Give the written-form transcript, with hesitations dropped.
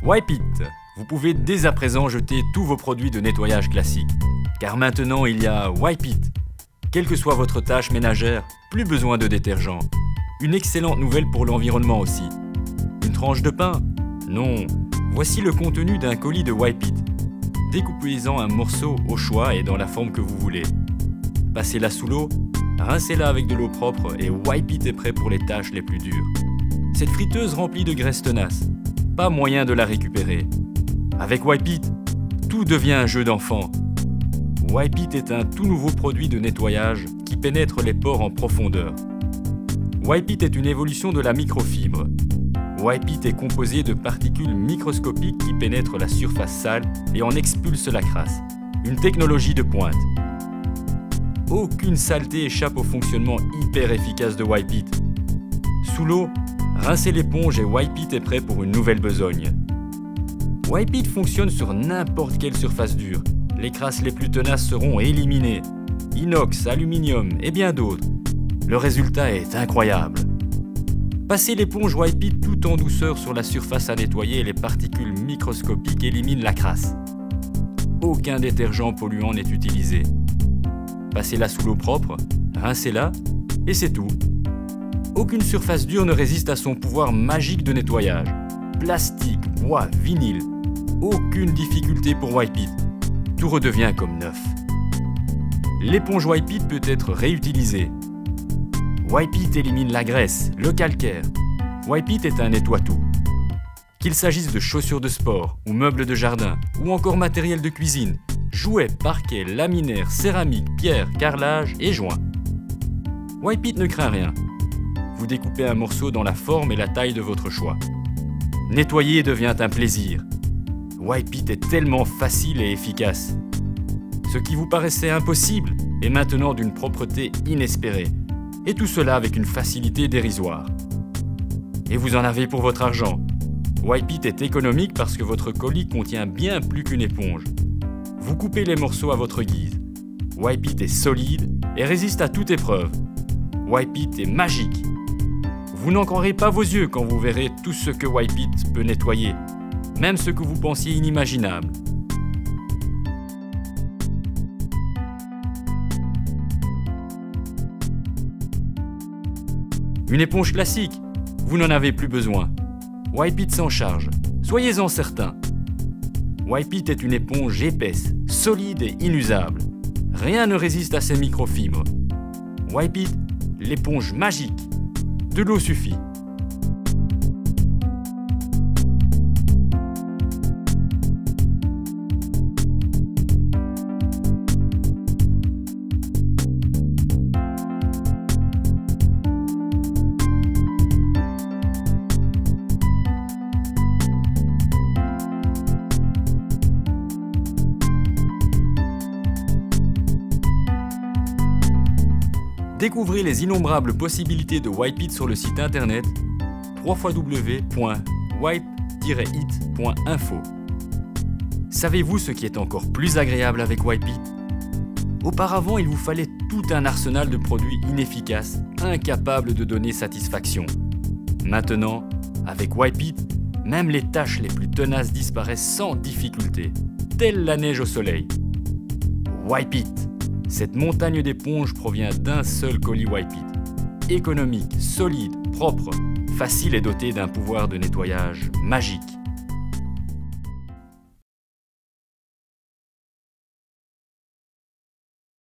Wipe It. Vous pouvez dès à présent jeter tous vos produits de nettoyage classiques. Car maintenant il y a Wipe It. Quelle que soit votre tâche ménagère, plus besoin de détergent. Une excellente nouvelle pour l'environnement aussi. Une tranche de pain? Non. Voici le contenu d'un colis de Wipe It. Découpez-en un morceau au choix et dans la forme que vous voulez. Passez-la sous l'eau, rincez-la avec de l'eau propre et Wipe It est prêt pour les tâches les plus dures. Cette friteuse remplie de graisse tenace, pas moyen de la récupérer. Avec Wipe It, tout devient un jeu d'enfant. Wipe It est un tout nouveau produit de nettoyage qui pénètre les pores en profondeur. Wipe It est une évolution de la microfibre. Wipe It est composé de particules microscopiques qui pénètrent la surface sale et en expulsent la crasse. Une technologie de pointe. Aucune saleté échappe au fonctionnement hyper efficace de Wipe It. Sous l'eau, rincez l'éponge et Wipe It est prêt pour une nouvelle besogne. Wipe It fonctionne sur n'importe quelle surface dure. Les crasses les plus tenaces seront éliminées. Inox, aluminium et bien d'autres. Le résultat est incroyable. Passez l'éponge Wipe It tout en douceur sur la surface à nettoyer et les particules microscopiques éliminent la crasse. Aucun détergent polluant n'est utilisé. Passez-la sous l'eau propre, rincez-la et c'est tout. Aucune surface dure ne résiste à son pouvoir magique de nettoyage. Plastique, bois, vinyle, aucune difficulté pour Wipe It. Tout redevient comme neuf. L'éponge Wipe It peut être réutilisée. Wipe It élimine la graisse, le calcaire. Wipe It est un nettoie-tout. Qu'il s'agisse de chaussures de sport ou meubles de jardin ou encore matériel de cuisine, jouets, parquets, laminaires, céramique, pierre, carrelage et joints. Wipe It ne craint rien. Vous découpez un morceau dans la forme et la taille de votre choix. Nettoyer devient un plaisir. Wipe It est tellement facile et efficace. Ce qui vous paraissait impossible est maintenant d'une propreté inespérée. Et tout cela avec une facilité dérisoire. Et vous en avez pour votre argent. Wipe It est économique parce que votre colis contient bien plus qu'une éponge. Vous coupez les morceaux à votre guise. Wipe It est solide et résiste à toute épreuve. Wipe It est magique. Vous n'en croirez pas vos yeux quand vous verrez tout ce que Wipe It peut nettoyer, même ce que vous pensiez inimaginable. Une éponge classique, vous n'en avez plus besoin. Wipe It s'en charge, soyez-en certains. Wipe It est une éponge épaisse, solide et inusable. Rien ne résiste à ses microfibres. Wipe It, l'éponge magique. De l'eau suffit. Découvrez les innombrables possibilités de Wipe It sur le site internet www.wipe-it.info. Savez-vous ce qui est encore plus agréable avec Wipe It? Auparavant, il vous fallait tout un arsenal de produits inefficaces, incapables de donner satisfaction. Maintenant, avec Wipe It, même les tâches les plus tenaces disparaissent sans difficulté, telle la neige au soleil. Wipe It. Cette montagne d'éponges provient d'un seul colis Wipe It. Économique, solide, propre, facile et doté d'un pouvoir de nettoyage magique.